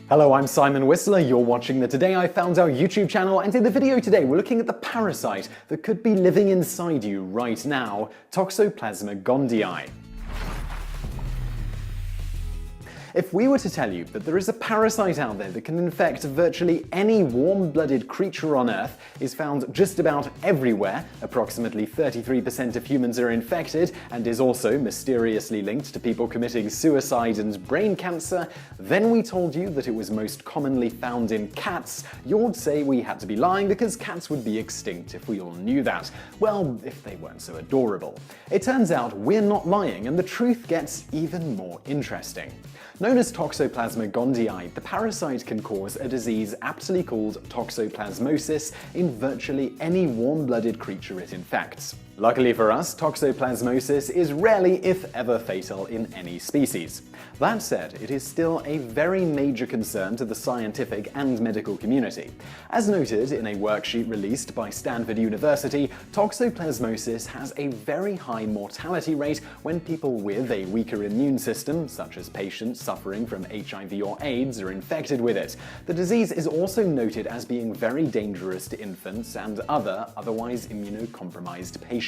Hello, I'm Simon Whistler, you're watching the Today I Found Out YouTube channel, and in the video today we're looking at the parasite that could be living inside you right now, Toxoplasma gondii. If we were to tell you that there is a parasite out there that can infect virtually any warm-blooded creature on Earth, is found just about everywhere, approximately 33% of humans are infected, and is also mysteriously linked to people committing suicide and brain cancer, then we told you that it was most commonly found in cats, you'd say we had to be lying because cats would be extinct if we all knew that. Well, if they weren't so adorable. It turns out we're not lying, and the truth gets even more interesting. Known as Toxoplasma gondii, the parasite can cause a disease aptly called toxoplasmosis in virtually any warm-blooded creature it infects. Luckily for us, toxoplasmosis is rarely, if ever, fatal in any species. That said, it is still a very major concern to the scientific and medical community. As noted in a worksheet released by Stanford University, toxoplasmosis has a very high mortality rate when people with a weaker immune system, such as patients suffering from HIV or AIDS, are infected with it. The disease is also noted as being very dangerous to infants and otherwise immunocompromised patients.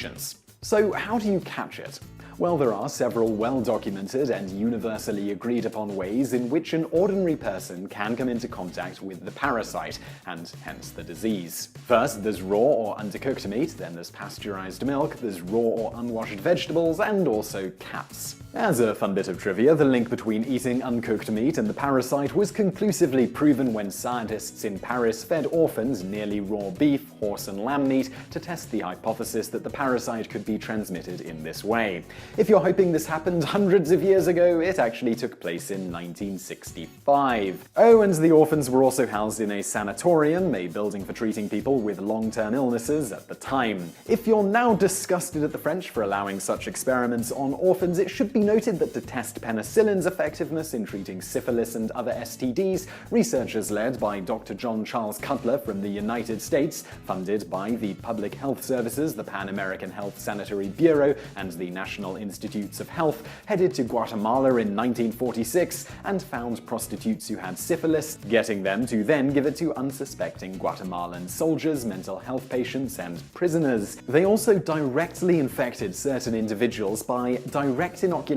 So how do you catch it? Well, there are several well-documented and universally agreed upon ways in which an ordinary person can come into contact with the parasite, and hence the disease. First, there's raw or undercooked meat, then there's pasteurized milk, there's raw or unwashed vegetables, and also cats. As a fun bit of trivia, the link between eating uncooked meat and the parasite was conclusively proven when scientists in Paris fed orphans nearly raw beef, horse and lamb meat to test the hypothesis that the parasite could be transmitted in this way. If you're hoping this happened hundreds of years ago, it actually took place in 1965. Oh, and the orphans were also housed in a sanatorium, a building for treating people with long-term illnesses at the time. If you're now disgusted at the French for allowing such experiments on orphans, it should be noted that to test penicillin's effectiveness in treating syphilis and other STDs, researchers led by Dr. John Charles Cutler from the United States, funded by the Public Health Services, the Pan American Health Sanitary Bureau, and the National Institutes of Health, headed to Guatemala in 1946 and found prostitutes who had syphilis, getting them to then give it to unsuspecting Guatemalan soldiers, mental health patients, and prisoners. They also directly infected certain individuals by direct inoculations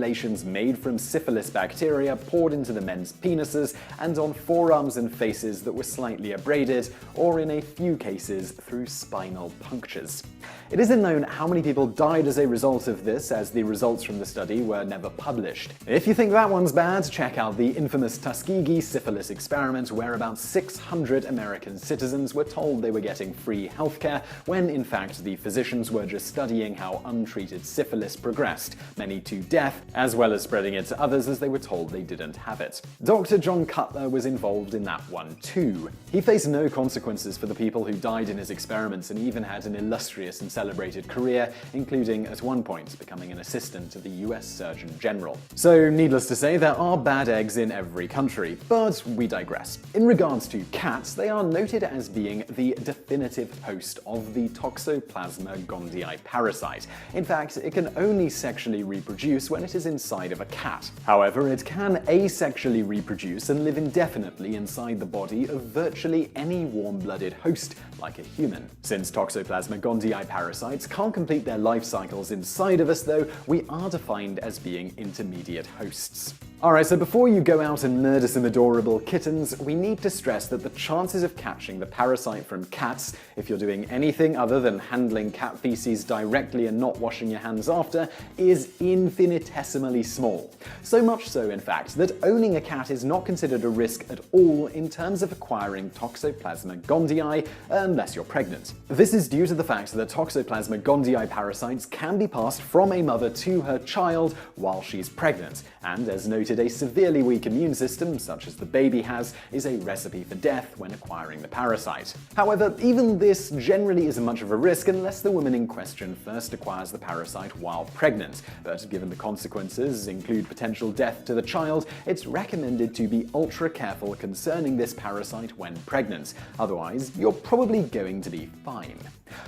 made from syphilis bacteria poured into the men's penises and on forearms and faces that were slightly abraded, or in a few cases through spinal punctures. It isn't known how many people died as a result of this, as the results from the study were never published. If you think that one's bad, check out the infamous Tuskegee syphilis experiment, where about 600 American citizens were told they were getting free healthcare, when in fact the physicians were just studying how untreated syphilis progressed, many to death, as well as spreading it to others as they were told they didn't have it. Dr. John Cutler was involved in that one too. He faced no consequences for the people who died in his experiments and even had an illustrious and celebrated career, including at one point becoming an assistant to the US Surgeon General. So needless to say, there are bad eggs in every country, but we digress. In regards to cats, they are noted as being the definitive host of the Toxoplasma gondii parasite. In fact, it can only sexually reproduce when it is inside of a cat. However, it can asexually reproduce and live indefinitely inside the body of virtually any warm-blooded host, like a human. Since Toxoplasma gondii parasites can't complete their life cycles inside of us though, we are defined as being intermediate hosts. Alright, so before you go out and murder some adorable kittens, we need to stress that the chances of catching the parasite from cats, if you're doing anything other than handling cat feces directly and not washing your hands after, is infinitesimally small. So much so, in fact, that owning a cat is not considered a risk at all in terms of acquiring Toxoplasma gondii unless you're pregnant. This is due to the fact that Toxoplasma gondii parasites can be passed from a mother to her child while she's pregnant, and as noted, a severely weak immune system, such as the baby has, is a recipe for death when acquiring the parasite. However, even this generally isn't much of a risk unless the woman in question first acquires the parasite while pregnant, but given the consequences include potential death to the child, it's recommended to be ultra careful concerning this parasite when pregnant, otherwise you're probably going to be fine.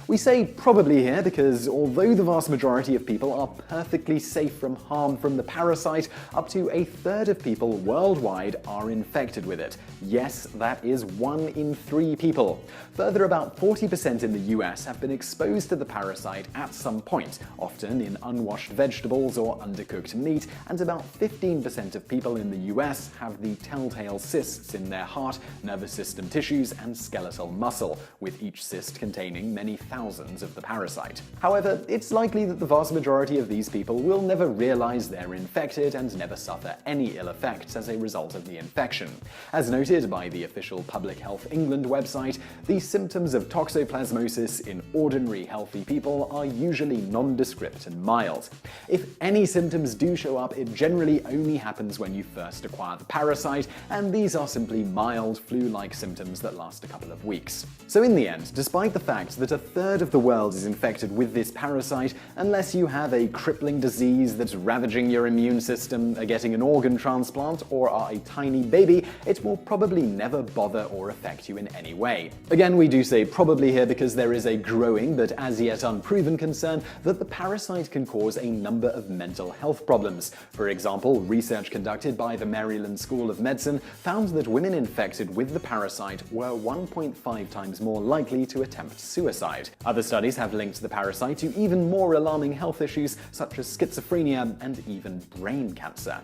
We say probably here because although the vast majority of people are perfectly safe from harm from the parasite, up to a third of people worldwide are infected with it. Yes, that is 1 in 3 people. Further, about 40% in the US have been exposed to the parasite at some point, often in unwashed vegetables or undercooked meat, and about 15% of people in the US have the telltale cysts in their heart, nervous system tissues, and skeletal muscle, with each cyst containing many thousands of the parasite. However, it's likely that the vast majority of these people will never realize they're infected and never suffer any ill effects as a result of the infection. As noted by the official Public Health England website, the symptoms of toxoplasmosis in ordinary healthy people are usually nondescript and mild. If any symptoms do show up, it generally only happens when you first acquire the parasite, and these are simply mild flu-like symptoms that last a couple of weeks. So in the end, despite the fact that a third of the world is infected with this parasite, unless you have a crippling disease that's ravaging your immune system, are getting an organ transplant, or are a tiny baby, it will probably never bother or affect you in any way. Again, we do say probably here because there is a growing but as yet unproven concern that the parasite can cause a number of mental health problems. For example, research conducted by the Maryland School of Medicine found that women infected with the parasite were 1.5 times more likely to attempt suicide. Other studies have linked the parasite to even more alarming health issues such as schizophrenia and even brain cancer.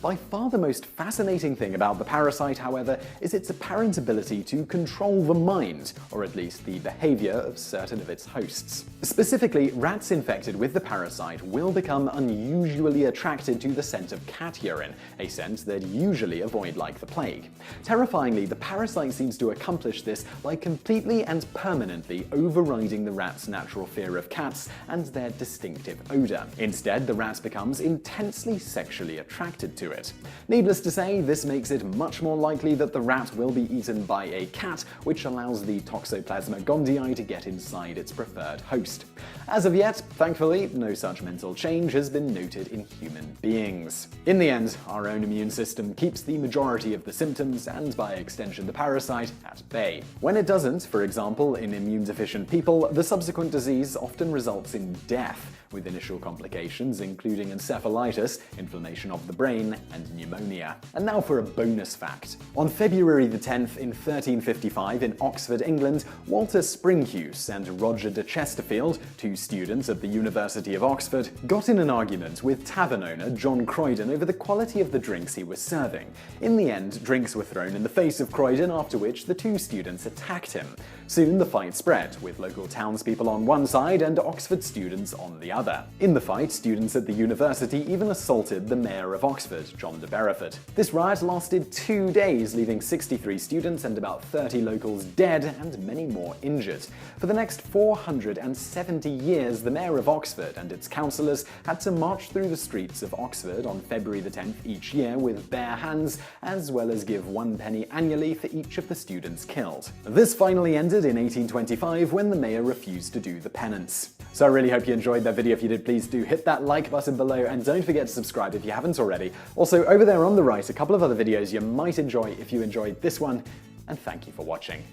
By far the most fascinating thing about the parasite, however, is its apparent ability to control the mind, or at least the behavior of certain of its hosts. Specifically, rats infected with the parasite will become unusually attracted to the scent of cat urine, a scent they'd usually avoid like the plague. Terrifyingly, the parasite seems to accomplish this by completely and permanently overriding the rat's natural fear of cats and their distinctive odor. Instead, the rat becomes intensely sexually attracted to it. Needless to say, this makes it much more likely that the rat will be eaten by a cat, which allows the Toxoplasma gondii to get inside its preferred host. As of yet, thankfully, no such mental change has been noted in human beings. In the end, our own immune system keeps the majority of the symptoms, and by extension the parasite, at bay. When it doesn't, for example, in immune-deficient people, the subsequent disease often results in death, with initial complications including encephalitis, inflammation of the brain, and pneumonia. And now for a bonus fact. On February the 10th in 1355 in Oxford, England, Walter Springhuse and Roger de Chesterfield, two students at the University of Oxford, got in an argument with tavern owner John Croydon over the quality of the drinks he was serving. In the end, drinks were thrown in the face of Croydon, after which the two students attacked him. Soon the fight spread, with local townspeople on one side and Oxford students on the other. In the fight, students at the university even assaulted the mayor of Oxford, John de Bereford. This riot lasted 2 days, leaving 63 students and about 30 locals dead and many more injured. For the next 470 years, the mayor of Oxford and its councillors had to march through the streets of Oxford on February the 10th each year with bare hands, as well as give 1 penny annually for each of the students killed. This finally ended in 1825 when the mayor refused to do the penance. So I really hope you enjoyed that video. If you did, please do hit that like button below and don't forget to subscribe if you haven't already. Also, over there on the right, a couple of other videos you might enjoy if you enjoyed this one, and thank you for watching.